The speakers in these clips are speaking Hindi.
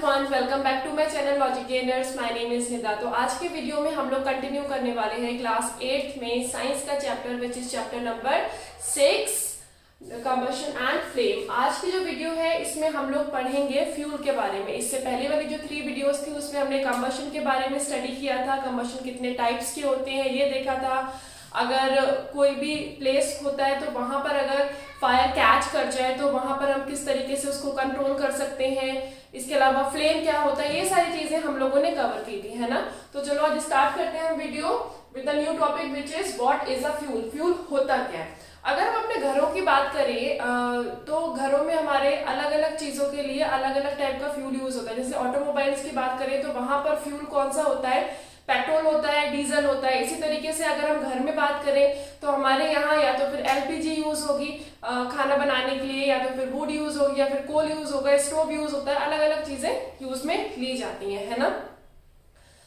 Everyone, welcome back to my channel logic gainers. My name is Nida. तो आज के वीडियो में हम लोग कंटिन्यू करने वाले हैं क्लास 8 में साइंस का chapter which is chapter number 6 combustion and flame. आज की जो वीडियो है इसमें हम लोग पढ़ेंगे फ्यूल के बारे में। इससे पहले वाली जो 3 वीडियोस थी उसमें हमने कंबशन के बारे में स्टडी किया था, कंबशन कितने टाइप्स के होते हैं ये देखा था। अगर कोई भी प्लेस होता है तो वहां पर अगर फायर कैच कर जाए तो वहां पर हम किस तरीके से उसको कंट्रोल कर सकते हैं। इसके अलावा फ्लेम क्या होता है, ये सारी चीजें हम लोगों ने कवर की थी, है ना। तो चलो आज स्टार्ट करते हैं हम video with the new topic which is what is a fuel. Fuel होता क्या है। अगर हम अपने घरों की बात करें तो घरों में हमारे अलग अलग चीजों के लिए अलग अलग टाइप का फ्यूल यूज होता है। जैसे ऑटोमोबाइल्स की बात करें तो वहां पर फ्यूल कौन सा होता है, पेट्रोल होता है, डीजल होता है। इसी तरीके से अगर हम घर में बात करें तो हमारे यहाँ या तो फिर एलपीजी यूज होगी खाना बनाने के लिए, या तो फिर वुड यूज होगी, या फिर कोल यूज होगा, स्टोव यूज होता है। अलग अलग चीजें यूज में ली जाती हैं, है ना।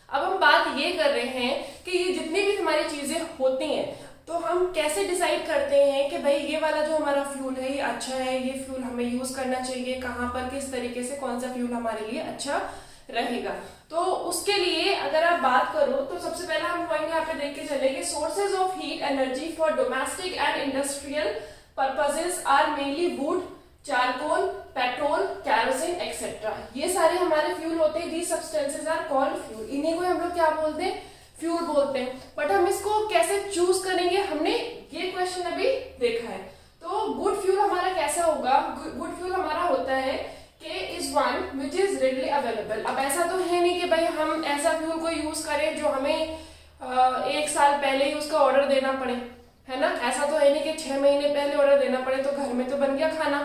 अब हम बात ये कर रहे हैं कि ये जितनी भी हमारी चीजें होती हैं तो हम कैसे डिसाइड करते हैं कि भाई ये वाला जो हमारा फ्यूल है ये अच्छा है, ये फ्यूल हमें यूज करना चाहिए, कहाँ पर किस तरीके से कौन सा फ्यूल हमारे लिए अच्छा रहेगा। तो उसके लिए अगर आप बात करो तो सबसे पहला हम पॉइंट यहाँ पे देख के चलेंगे, sources of heat energy for domestic and industrial purposes are mainly wood, charcoal, petrol, kerosene etcetera. ये सारे हमारे फ्यूल होते हैं। These substances are called fuel. इन्हीं को हम लोग क्या बोलते हैं, फ्यूल बोलते हैं। बट हम इसको कैसे चूज करेंगे, हमने ये क्वेश्चन अभी देखा है। तो गुड फ्यूल हमारा कैसा होगा, गुड फ्यूल हमारा होता है कि is one which is readily available. अब ऐसा तो है नहीं कि भाई हम ऐसा फ्यूल को यूज करें जो हमें 1 साल पहले ही उसका ऑर्डर देना पड़े, है ना। ऐसा तो है नहीं कि 6 महीने पहले ऑर्डर देना पड़े तो घर में तो बन गया खाना।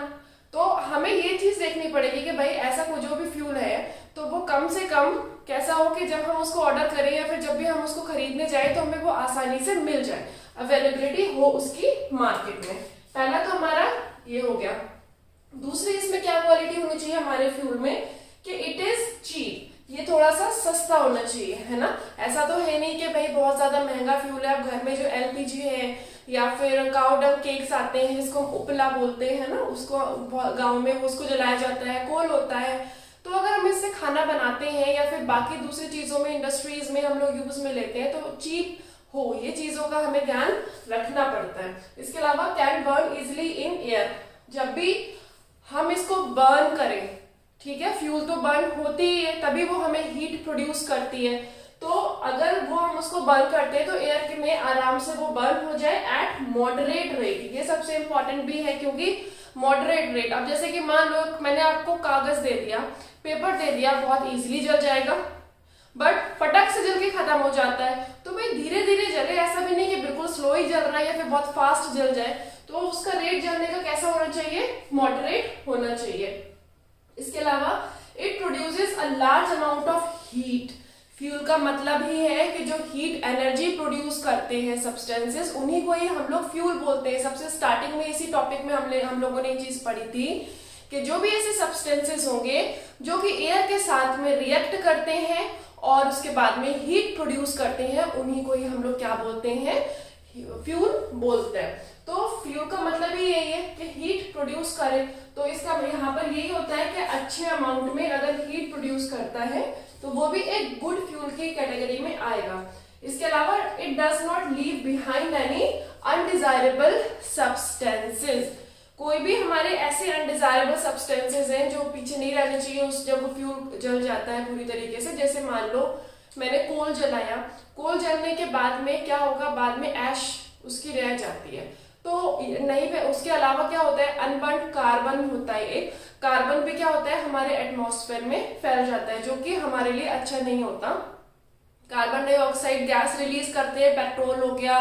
तो हमें ये चीज देखनी पड़ेगी कि भाई ऐसा कोई जो भी फ्यूल है तो वो कम से कम कैसा हो कि जब हम उसको ऑर्डर करें या फिर जब भी हम उसको खरीदने जाए तो हमें वो आसानी से मिल जाए, अवेलेबिलिटी हो उसकी मार्केट में। पहला तो हमारा ये हो गया। दूसरी इसमें क्या क्वालिटी होनी चाहिए हमारे फ्यूल में कि इट इज चीप, ये थोड़ा सा सस्ता होना चाहिए, है ना। ऐसा तो है नहीं कि भाई बहुत ज्यादा महंगा फ्यूल है। अब घर में जो एलपीजी है या फिर काउ डंग केक्स आते हैं जिसको हम उपला बोलते हैं ना, उसको गांव में उसको जलाया जाता है, कोल होता है। तो अगर हम इससे खाना बनाते हैं या फिर बाकी दूसरी चीजों में इंडस्ट्रीज में हम लोग यूज में लेते हैं तो चीप हो, ये चीजों का हमें ध्यान रखना पड़ता है। इसके अलावा can burn easily in air. जब भी हम इसको बर्न करें, ठीक है, फ्यूल तो बर्न होती ही है तभी वो हमें हीट प्रोड्यूस करती है। तो अगर वो हम उसको बर्न करते हैं तो एयर में आराम से वो बर्न हो जाए एट मॉडरेट रेट। ये सबसे इंपॉर्टेंट भी है क्योंकि मॉडरेट रेट। अब जैसे कि मान लो मैंने आपको कागज दे दिया, पेपर दे दिया, बहुत इजीली जल जाएगा बट फटक से जल के खत्म हो जाता है। तो भाई धीरे धीरे जले, ऐसा भी नहीं कि बिल्कुल स्लो ही जल रहा है या फिर बहुत फास्ट जल जाए। तो उसका रेट जलने का कैसा होना चाहिए, मॉडरेट होना चाहिए। इसके अलावा it produces a large amount of heat. Fuel का मतलब ही है कि जो हीट एनर्जी प्रोड्यूस करते हैं सब्सटेंसेस, उन्हीं को ही हम लोग फ्यूल बोलते हैं। सबसे स्टार्टिंग में इसी टॉपिक में हम लोगों ने ये चीज पढ़ी थी कि जो भी ऐसे सब्सटेंसेस होंगे जो कि एयर के साथ में रिएक्ट करते हैं और उसके बाद में हीट प्रोड्यूस करते हैं, उन्हीं को ही हम लोग क्या बोलते हैं, फ्यूल बोलते हैं। तो फ्यूल का मतलब ही यही है कि हीट प्रोड्यूस करे। तो इसका यहाँ पर यही होता है कि अच्छे अमाउंट में अगर हीट प्रोड्यूस करता है तो वो भी एक गुड फ्यूल की कैटेगरी में आएगा। इसके अलावा it does not leave behind any undesirable substances. कोई भी हमारे ऐसे अनडिजायरेबल सब्सटेंसेस हैं जो पीछे नहीं रहने चाहिए उस जब वो फ्यूल जल जाता है पूरी तरीके से। जैसे मान लो मैंने कोल जलाया, कोल जलने के बाद में क्या होगा, बाद में ऐश उसकी रह जाती है। तो नहीं पे उसके अलावा क्या होता है, अनबर्न्ड कार्बन होता है। एक कार्बन भी क्या होता है हमारे एटमॉस्फेयर में फैल जाता है जो कि हमारे लिए अच्छा नहीं होता। कार्बन डाइऑक्साइड गैस रिलीज करते हैं, पेट्रोल हो गया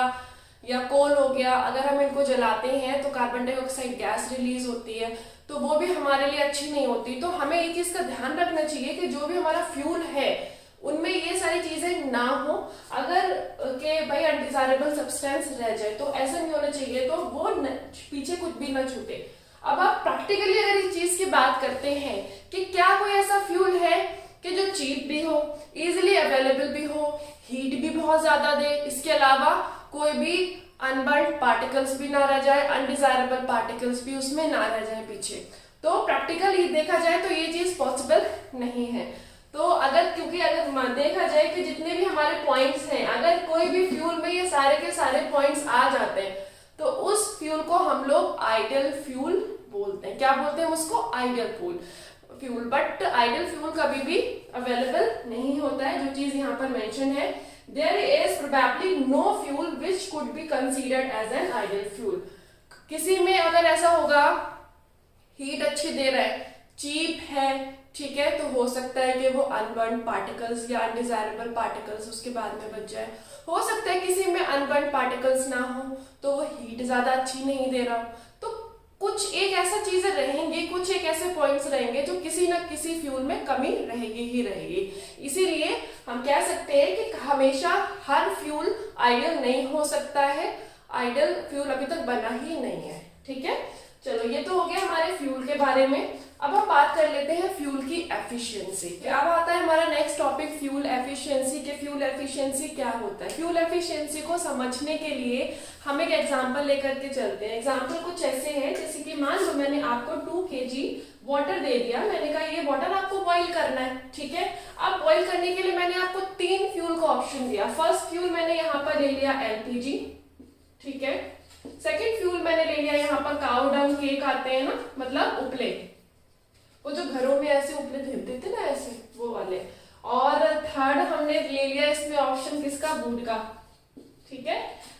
या कोल हो गया, अगर हम इनको जलाते हैं तो कार्बन डाइऑक्साइड गैस रिलीज होती है, तो वो भी हमारे लिए अच्छी नहीं होती। तो हमें ये चीज का ध्यान रखना चाहिए कि जो भी हमारा फ्यूल है उनमें ये सारी चीजें ना हो। अगर के भाई अनडिजायरेबल सब्सटेंस रह जाए तो ऐसा नहीं होना चाहिए, तो वो पीछे कुछ भी ना छूटे। अब आप प्रैक्टिकली अगर इस चीज की बात करते हैं कि क्या कोई ऐसा फ्यूल है कि जो चीप भी हो, इजिली अवेलेबल भी हो, हीट भी बहुत ज्यादा दे, इसके अलावा कोई भी अनबर्न्ड पार्टिकल्स भी ना रह जाए, अनडिजायरेबल पार्टिकल्स भी उसमें ना रह जाए पीछे। तो प्रैक्टिकली देखा जाए तो ये चीज पॉसिबल नहीं है। आइडियल फ्यूल बोलते हैं। क्या बोलते हैं उसको? Ideal fuel. But ideal fuel कभी भी अवेलेबल नहीं होता है। जो चीज यहाँ पर मेंशन है, there is probably no fuel which could be considered as an ideal fuel. किसी में अगर ऐसा होगा, हीट अच्छी दे रहा है, चीप है, ठीक है, तो हो सकता है कि वो अनबर्न पार्टिकल्स या अनडिजायरेबल पार्टिकल्स उसके बाद में बच जाए। हो सकता है किसी में अनबर्न पार्टिकल्स ना हो तो वो हीट ज्यादा अच्छी नहीं दे रहा। तो कुछ एक ऐसा चीजें रहेंगी, कुछ एक ऐसे पॉइंट्स रहेंगे जो किसी ना किसी फ्यूल में कमी रहेगी ही रहेगी। इसीलिए हम कह सकते हैं कि हमेशा हर फ्यूल आइडियल नहीं हो सकता है। आइडियल फ्यूल अभी तक बना ही नहीं है, ठीक है। चलो, ये तो हो गया हमारे फ्यूल के बारे में। अब हम बात कर लेते हैं फ्यूल की एफिशिएंसी। अब आता है हमारा नेक्स्ट टॉपिक, फ्यूल एफिशिएंसी। के फ्यूल एफिशिएंसी क्या होता है? फ्यूल एफिशिएंसी को समझने के लिए हम एक एग्जांपल लेकर के चलते हैं। एग्जांपल कुछ ऐसे है, जैसे कि मान लो मैंने आपको 2 kg वाटर दे दिया। मैंने कहा ये वाटर आपको बॉइल करना है, ठीक है। अब बॉइल करने के लिए मैंने आपको 3 फ्यूल का ऑप्शन दिया। फर्स्ट फ्यूल मैंने यहाँ पर ले लिया LPG, ठीक है। सेकेंड फ्यूल मैंने ले लिया यहाँ पर काऊ डंग केक आते हैं ना, मतलब उपले, वो जो घरों में ऐसे उपले देते ना ऐसे, वो वाले। और थर्ड हमने ले लिया इसमें ऑप्शन किसका? वुड का, ठीक है।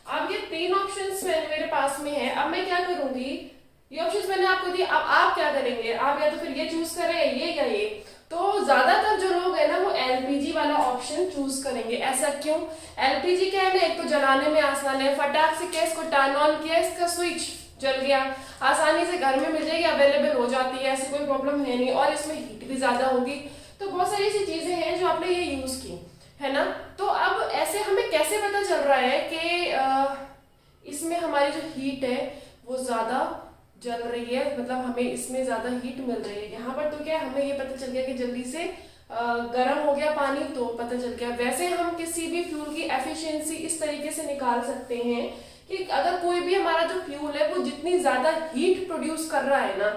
अब ये 3 ऑप्शंस मेरे पास में है। अब मैं क्या करूंगी, ये ऑप्शंस मैंने आपको दिए, अब आप क्या करेंगे? आप या तो फिर ये चूज करें, ये या ये। तो ज्यादातर जो लोग है ना वो LPG वाला ऑप्शन चूज करेंगे। ऐसा क्यों? LPG क्या है ना, एक तो जलाने में आसान है, फटाक से क्या इसको टर्न ऑन किया, इसका स्विच जल गया, आसानी से घर में मिल जाएगी, अवेलेबल हो जाती है, ऐसी कोई प्रॉब्लम है नहीं, और इसमें हीट भी ज्यादा होगी। तो बहुत सारी ऐसी चीजें हैं जो आपने ये यूज की है ना। तो अब ऐसे हमें कैसे पता चल रहा है कि इसमें हमारी जो हीट है वो ज्यादा जल रही है, मतलब हमें इसमें ज्यादा हीट मिल रही है। यहाँ पर तो क्या है, हमें ये पता चल गया कि जल्दी से गर्म हो गया पानी, तो पता चल गया। वैसे हम किसी भी फ्यूल की एफिशिएंसी इस तरीके से निकाल सकते हैं कि अगर कोई भी हमारा जो फ्यूल है वो जितनी ज्यादा हीट प्रोड्यूस कर रहा है ना,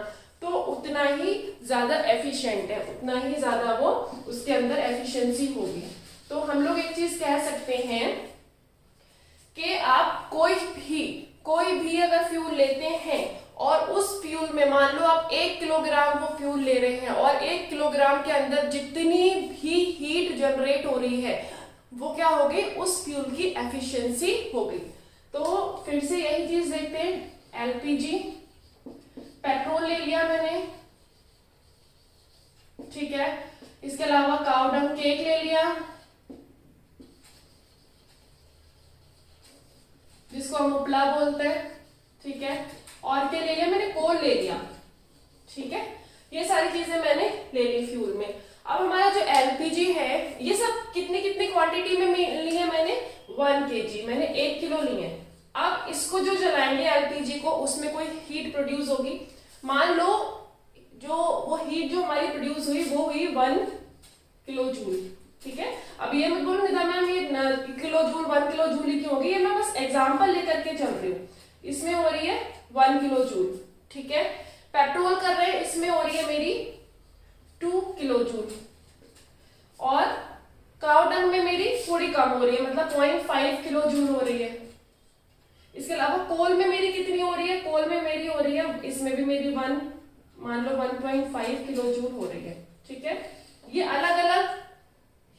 तो उतना ही ज्यादा एफिशिएंट है, उतना ही ज्यादा वो उसके अंदर एफिशिएंसी होगी। तो हम लोग एक चीज कह सकते हैं कि आप कोई भी अगर फ्यूल लेते हैं और उस फ्यूल में मान लो आप 1 किलोग्राम वो फ्यूल ले रहे हैं, और 1 किलोग्राम के अंदर जितनी भी हीट जनरेट हो रही है वो क्या होगी? उस फ्यूल की एफिशिएंसी होगी। तो फिर से यही चीज देखते हैं, LPG, पेट्रोल ले लिया मैंने, ठीक है। इसके अलावा काऊ डंग केक ले लिया, जिसको हम उपला बोलते हैं, ठीक है। और क्या ले लिया मैंने? कोल ले लिया, ठीक है। ये सारी चीजें मैंने ले ली फ्यूल में। अब हमारा जो LPG है, ये सब कितनी कितनी क्वांटिटी में ली है मैंने? 1 kg, मैंने 1 किलो ली है। अब इसको जो जलाएंगे LPG को, उसमें कोई हीट प्रोड्यूस होगी। मान लो जो वो हीट जो हमारी प्रोड्यूस हुई वो हुई 1 किलो जूल, ठीक है। अब ये मत बोलो निदा मैम ये किलो जूल 1 किलो जूल ही क्यों होगी, ये मैं बस एग्जांपल लेकर के चल रही हूँ। इसमें हो रही है 1 किलो जूल, ठीक है। पेट्रोल कर रहे हैं, इसमें हो रही है मेरी 2 किलो जूल, और काऊ डंग में मेरी थोड़ी कम हो रही है, मतलब 0.5 किलो जूल हो रही है। इसके अलावा कोल में मेरी कितनी हो रही है? कोल में मेरी हो रही है, इसमें भी मेरी मान लो 1.5 किलो जूल हो रही है, ठीक है। ये अलग अलग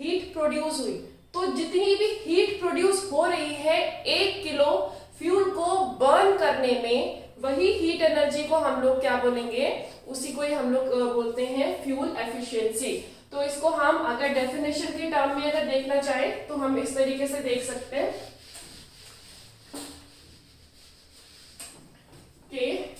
हीट प्रोड्यूस हुई। तो जितनी भी हीट प्रोड्यूस हो रही है 1 किलो फ्यूल को बर्न करने में, वही हीट एनर्जी को हम लोग क्या बोलेंगे? उसी को ही हम लोग बोलते हैं फ्यूल एफिशिएंसी। तो इसको हम अगर डेफिनेशन के टर्म में अगर देखना चाहे तो हम इस तरीके से देख सकते हैं कि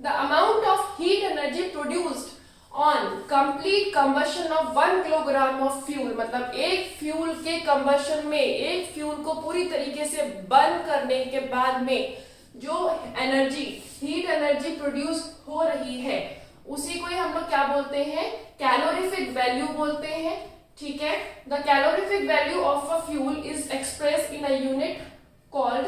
the amount of heat energy produced on complete combustion of 1 kilogram of fuel, मतलब एक फ्यूल के कंबशन में, एक फ्यूल को पूरी तरीके से बर्न करने के बाद में जो एनर्जी, हीट एनर्जी प्रोड्यूस हो रही है, उसी को ही हम लोग क्या बोलते हैं? कैलोरीफिक वैल्यू बोलते हैं, ठीक है। The calorific value of a fuel is express in a unit called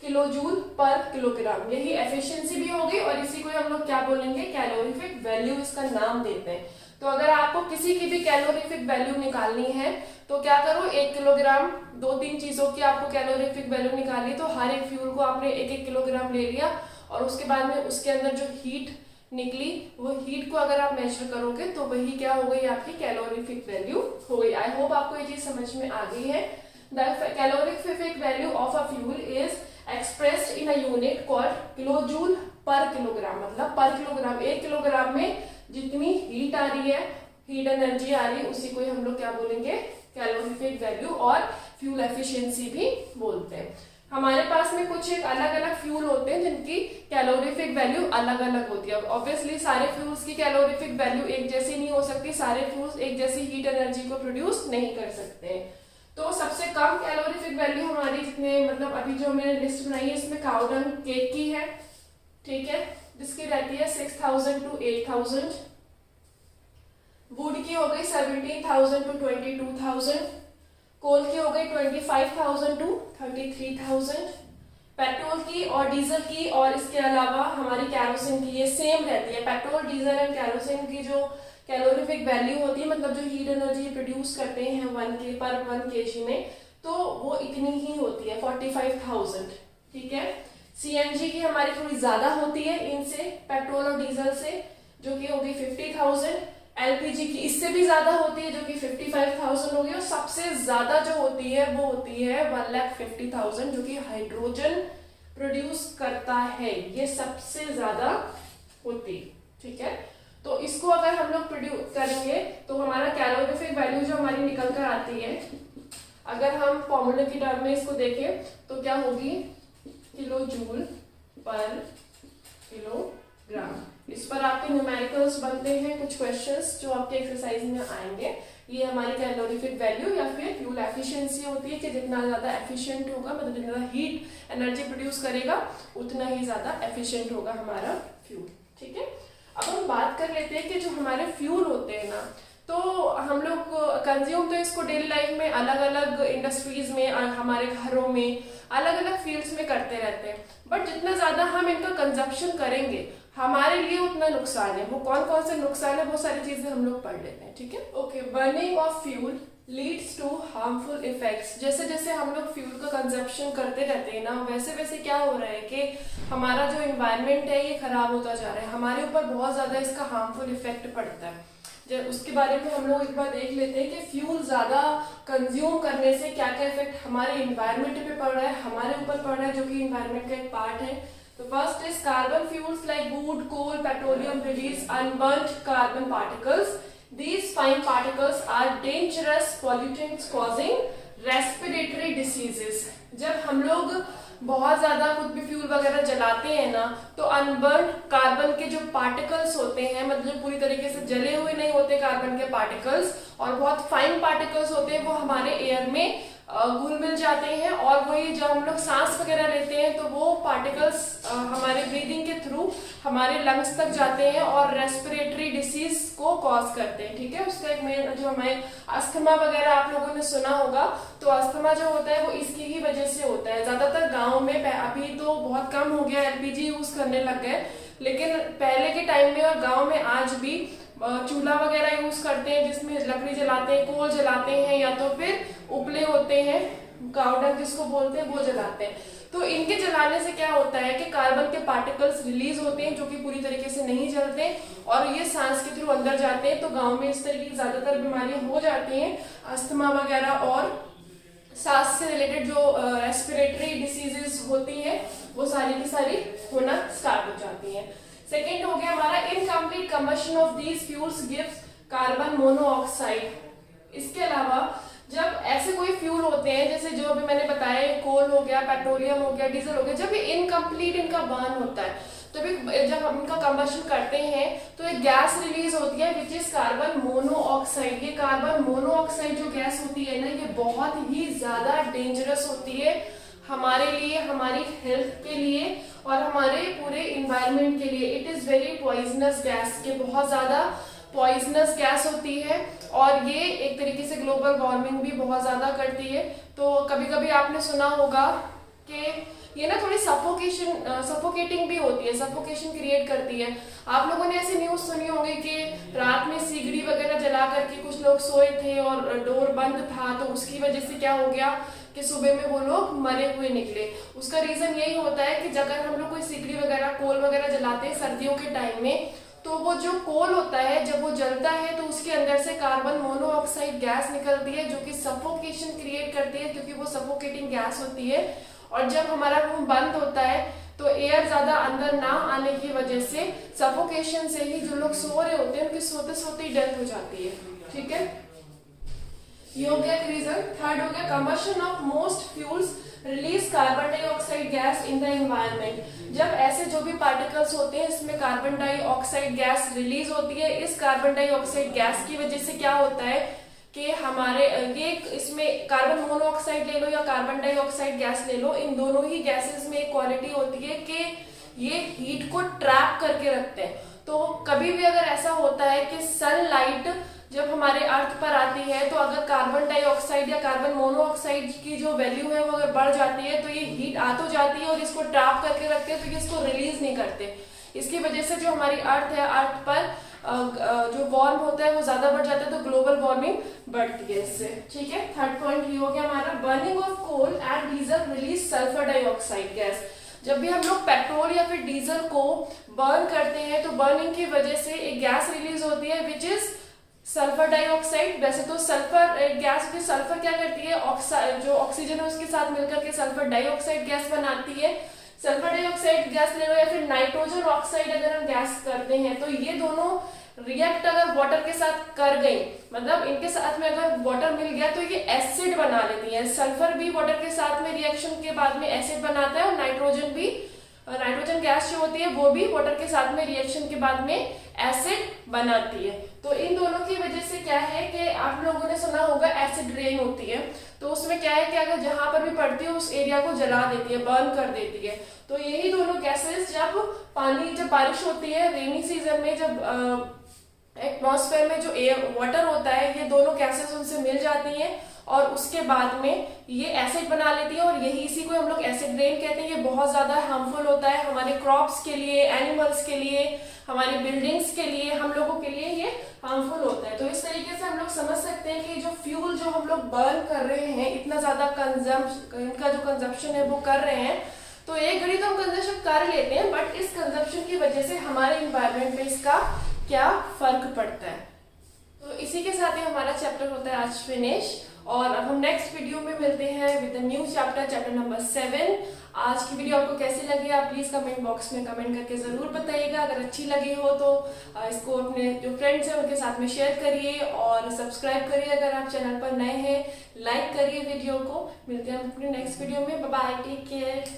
kilo joule पर किलोग्राम। यही एफिशिएंसी भी होगी और इसी को हम लोग क्या बोलेंगे? कैलोरीफिक वैल्यू, इसका नाम देते हैं। तो अगर आपको किसी की भी कैलोरीफिक वैल्यू निकालनी है तो क्या करो, 1 किलोग्राम, 2-3 चीजों की आपको कैलोरीफिक वैल्यू निकाली, तो हर एक फ्यूल को आपने 1-1 किलोग्राम ले लिया और उसके बाद में उसके अंदर जो हीट निकली, वो हीट को अगर आप मेजर करोगे तो वही क्या हो गई, आपकी कैलोरीफिक वैल्यू हो गई। आई होप आपको ये चीज समझ में आ गई है। The calorific value of a fuel is expressed in a unit called kilojoule पर किलोग्राम। मतलब पर किलोग्राम, 1 किलोग्राम में जितनी हीट आ रही है, हीट एनर्जी आ रही है, उसी को हम लोग क्या बोलेंगे, कैलोरीफिक वैल्यू और फ्यूल एफिशिएंसी भी बोलते हैं। हमारे पास में कुछ एक अलग अलग फ्यूल होते हैं जिनकी कैलोरीफिक वैल्यू अलग अलग होती है। ऑब्वियसली सारे फ्यूल्स की कैलोरीफिक वैल्यू एक जैसी नहीं हो सकती, सारे फ्यूल्स एक जैसी हीट एनर्जी को प्रोड्यूस नहीं कर सकते। तो सबसे कम कैलोरीफिक वैल्यू हमारी जितने, मतलब अभी जो मैंने लिस्ट बनाई है इसमें काऊ डंग केक की है, ठीक है, जिसकी रहती है 6000 to 8000। वुड की हो गई 17000 to 22000। कोल की हो गई 25,000 to 33,000। पेट्रोल की और डीजल की और इसके अलावा हमारी कैरोसिन की ये सेम रहती है। पेट्रोल, डीजल एंड कैरोसिन की जो कैलोरीफिक वैल्यू होती है, मतलब जो हीट एनर्जी प्रोड्यूस करते हैं 1 kg में, तो वो इतनी ही होती है 45,000, ठीक है। सीएनजी की हमारी थोड़ी ज्यादा होती है इनसे, पेट्रोल और डीजल से, जो कि होगी 50,000। एलपीजी की इससे भी ज्यादा होती है जो कि 55,000 होगी, और सबसे ज्यादा जो होती है वो होती है 1,50,000 जो कि हाइड्रोजन प्रोड्यूस करता है, ये सबसे ज्यादा होती, ठीक है। तो इसको अगर हम लोग प्रोड्यूस करेंगे तो हमारा कैलोरीफिक वैल्यू जो हमारी निकल कर आती है, अगर हम फॉर्मूले की टर्म में इसको देखें तो क्या होगी, किलो जूल पर किलोग्राम। इस पर आपके न्यूमेरिकल्स बनते हैं, कुछ क्वेश्चंस जो आपके एक्सरसाइज में आएंगे। ये हमारी कैलोरीफिक वैल्यू या फिर फ्यूल एफिशिएंसी होती है कि जितना ज्यादा एफिशिएंट होगा, मतलब जितना हीट एनर्जी प्रोड्यूस करेगा उतना ही ज्यादा एफिशिएंट होगा हमारा फ्यूल, ठीक है। अब हम बात कर लेते हैं कि जो हमारे फ्यूल होते हैं ना, तो हम लोग कंज्यूम तो इसको डेली लाइफ में अलग अलग इंडस्ट्रीज में और हमारे घरों में अलग अलग फील्ड्स में करते रहते हैं, बट जितना ज्यादा हम इनका कंजप्शन करेंगे हमारे लिए उतना नुकसान है। वो कौन कौन से नुकसान है वो सारी चीजें हम लोग पढ़ लेते हैं, ठीक है। Okay, burning of fuel leads to harmful effects. जैसे जैसे हम लोग फ्यूल का कंजप्शन करते रहते हैं ना, वैसे वैसे क्या हो रहा है कि हमारा जो एनवायरनमेंट है ये खराब होता जा रहा है, हमारे ऊपर बहुत ज्यादा इसका हार्मफुल इफेक्ट पड़ता है। जब उसके बारे में हम लोग एक बार देख लेते हैं कि फ्यूल ज्यादा कंज्यूम करने से क्या क्या इफेक्ट हमारे एनवायरनमेंट पे पड़ रहा है, हमारे ऊपर पड़ रहा है, जो कि एनवायरनमेंट का एक पार्ट है। तो first is carbon fuels like wood, coal, petroleum release unburned carbon particles. These fine particles are dangerous pollutants causing respiratory diseases। जब हम लोग बहुत ज्यादा कुछ भी फ्यूल वगैरह जलाते हैं ना, तो अनबर्न कार्बन के जो पार्टिकल्स होते हैं, मतलब पूरी तरीके से जले हुए नहीं होते कार्बन के पार्टिकल्स, और बहुत फाइन पार्टिकल्स होते हैं, वो हमारे एयर में घुल मिल जाते हैं, और वही जब हम लोग सांस वगैरह लेते हैं तो वो पार्टिकल्स हमारे ब्रीदिंग के थ्रू हमारे लंग्स तक जाते हैं और रेस्पिरेटरी डिसीज को कॉज करते हैं, ठीक है। उसका एक मेन जो हमें अस्थमा वगैरह आप लोगों ने सुना होगा, तो अस्थमा जो होता है वो इसकी ही वजह से होता है। ज्यादातर गाँव में, अभी तो बहुत कम हो गया, एलपीजी यूज करने लग गए, लेकिन पहले के टाइम में और गाँव में आज भी चूल्हा वगैरह यूज करते हैं, जिसमें लकड़ी जलाते हैं, कोल जलाते हैं, या तो फिर उपले होते हैं, काउडंग जिसको बोलते हैं, वो जलाते हैं। तो इनके जलाने से क्या होता है कि कार्बन के पार्टिकल्स रिलीज होते हैं जो कि पूरी तरीके से नहीं जलते, और ये सांस के थ्रू अंदर जाते हैं। तो गांव में इस तरह की ज्यादातर बीमारियां हो जाती हैं, अस्थमा वगैरह और सांस से रिलेटेड जो रेस्पिरेटरी डिसीजेस होती है वो सारी की सारी होना स्टार्ट हो जाती है। सेकेंड हो गया हमारा incomplete combustion of these fuels gives carbon monoxide. इसके अलावा जब ऐसे कोई फ्यूल होते हैं, जैसे जो अभी मैंने बताया, कोल हो गया, पेट्रोलियम हो गया, डीजल हो गया, जब इनकम्प्लीट इनका बर्न होता है, तो जब हम इनका कंबशन करते हैं तो एक गैस रिलीज होती है विच इज कार्बन मोनोऑक्साइड। ये कार्बन मोनोऑक्साइड जो गैस होती है ना, ये बहुत ही ज्यादा डेंजरस होती है हमारे लिए, हमारी हेल्थ के लिए और हमारे पूरे इन्वायरमेंट के लिए। It is very poisonous gas, के बहुत ज्यादा पॉइजनस गैस होती है, और ये एक तरीके से ग्लोबल वार्मिंग भी बहुत ज्यादा करती है। तो कभी कभी आपने सुना होगा कि ये ना थोड़ी सफोकेटिंग भी होती है, सफोकेशन क्रिएट करती है। आप लोगों ने ऐसी न्यूज सुनी होगी कि रात में सिगड़ी वगैरह जला करके कुछ लोग सोए थे और डोर बंद था, तो उसकी वजह से क्या हो गया कि सुबह में वो लोग मरे हुए निकले। उसका रीजन यही होता है कि अगर हम लोग कोई सिकड़ी वगैरह कोल वगैरह जलाते हैं सर्दियों के टाइम में, तो वो जो कोल होता है जब वो जलता है तो उसके अंदर से कार्बन मोनोऑक्साइड गैस निकलती है जो कि सफोकेशन क्रिएट करती है, क्योंकि वो सफोकेटिंग गैस होती है। और जब हमारा रूम बंद होता है तो एयर ज्यादा अंदर ना आने की वजह से सफोकेशन से ही जो लोग सो रहे होते हैं उनकी सोते सोते ही डेथ हो जाती है। ठीक है, ये हो गया एक रीजन। थर्ड हो गया combustion of most fuels release carbon dioxide gas in the environment. जब ऐसे जो भी पार्टिकल्स होते हैं इसमें कार्बन डाइऑक्साइड गैस रिलीज होती है, इस कार्बन डाइऑक्साइड गैस की वजह से क्या होता है कि हमारे ये इसमें कार्बन मोनोऑक्साइड ले लो या कार्बन डाइऑक्साइड गैस ले लो, इन दोनों ही गैसेस में एक क्वालिटी होती है कि ये हीट को ट्रैप करके रखते हैं। तो कभी भी अगर ऐसा होता है कि सनलाइट जब हमारे अर्थ पर आती है तो अगर कार्बन डाइऑक्साइड या कार्बन मोनोऑक्साइड की जो वैल्यू है वो अगर बढ़ जाती है तो ये हीट आ तो जाती है और इसको ट्रैप करके रखते हैं, तो ये इसको रिलीज नहीं करते। इसकी वजह से जो हमारी अर्थ है, अर्थ पर जो वार्म होता है वो ज्यादा बढ़ जाता है, तो ग्लोबल वार्मिंग बढ़ती है इससे। ठीक है, थर्ड पॉइंट ये हो गया हमारा burning of coal and diesel release sulphur dioxide gas. जब भी हम लोग पेट्रोल या फिर डीजल को बर्न करते हैं तो बर्निंग की वजह से एक गैस रिलीज होती है विच इज सल्फर डाइऑक्साइड। वैसे तो सल्फर गैस की सल्फर क्या करती है, जो ऑक्सीजन है उसके साथ मिलकर के सल्फर डाइऑक्साइड गैस बनाती है। सल्फर डाइऑक्साइड गैस ले लो या फिर नाइट्रोजन ऑक्साइड अगर हम गैस करते हैं तो ये दोनों रिएक्ट अगर वाटर के साथ कर गई, मतलब इनके साथ में अगर वाटर मिल गया तो ये एसिड बना लेती है। सल्फर भी वाटर के साथ में रिएक्शन के बाद में एसिड बनाता है और नाइट्रोजन भी, नाइट्रोजन गैस जो होती है वो भी वाटर के साथ में रिएक्शन के बाद में एसिड बनाती है। तो इन दोनों की वजह से क्या है कि आप लोगों ने सुना होगा एसिड रेन होती है, तो उसमें क्या है कि अगर जहां पर भी पड़ती है उस एरिया को जला देती है, बर्न कर देती है। तो यही दोनों गैसेस जब बारिश होती है रेनी सीजन में, जब एटमॉस्फेयर में जो एयर वाटर होता है ये दोनों गैसेस उनसे मिल जाती हैं और उसके बाद में ये एसिड बना लेती है और यही इसी को हम लोग एसिड रेन कहते हैं। ये बहुत ज्यादा हार्मफुल होता है हमारे क्रॉप्स के लिए, एनिमल्स के लिए, हमारी बिल्डिंग्स के लिए, हम लोगों के लिए ये हार्मफुल होता है। तो इस तरीके से हम लोग समझ सकते हैं कि जो फ्यूल जो हम लोग बर्न कर रहे हैं, इतना ज्यादा इनका जो कंजप्शन है वो कर रहे हैं, तो एक घड़ी तो हम कंजप्शन कर लेते हैं बट इस कंजप्शन की वजह से हमारे इन्वायरमेंट में इसका क्या फर्क पड़ता है। तो इसी के साथ ही हमारा चैप्टर होता है आज फिनिश, और अब हम नेक्स्ट वीडियो में मिलते हैं with new chapter, chapter number 7। आज की वीडियो आपको कैसी लगी आप प्लीज कमेंट बॉक्स में कमेंट करके जरूर बताइएगा। अगर अच्छी लगी हो तो इसको अपने जो फ्रेंड्स हैं उनके साथ में शेयर करिए और सब्सक्राइब करिए अगर आप चैनल पर नए हैं, लाइक करिए वीडियो को। मिलते हैं अपने नेक्स्ट वीडियो में, बाय बाय, टेक केयर।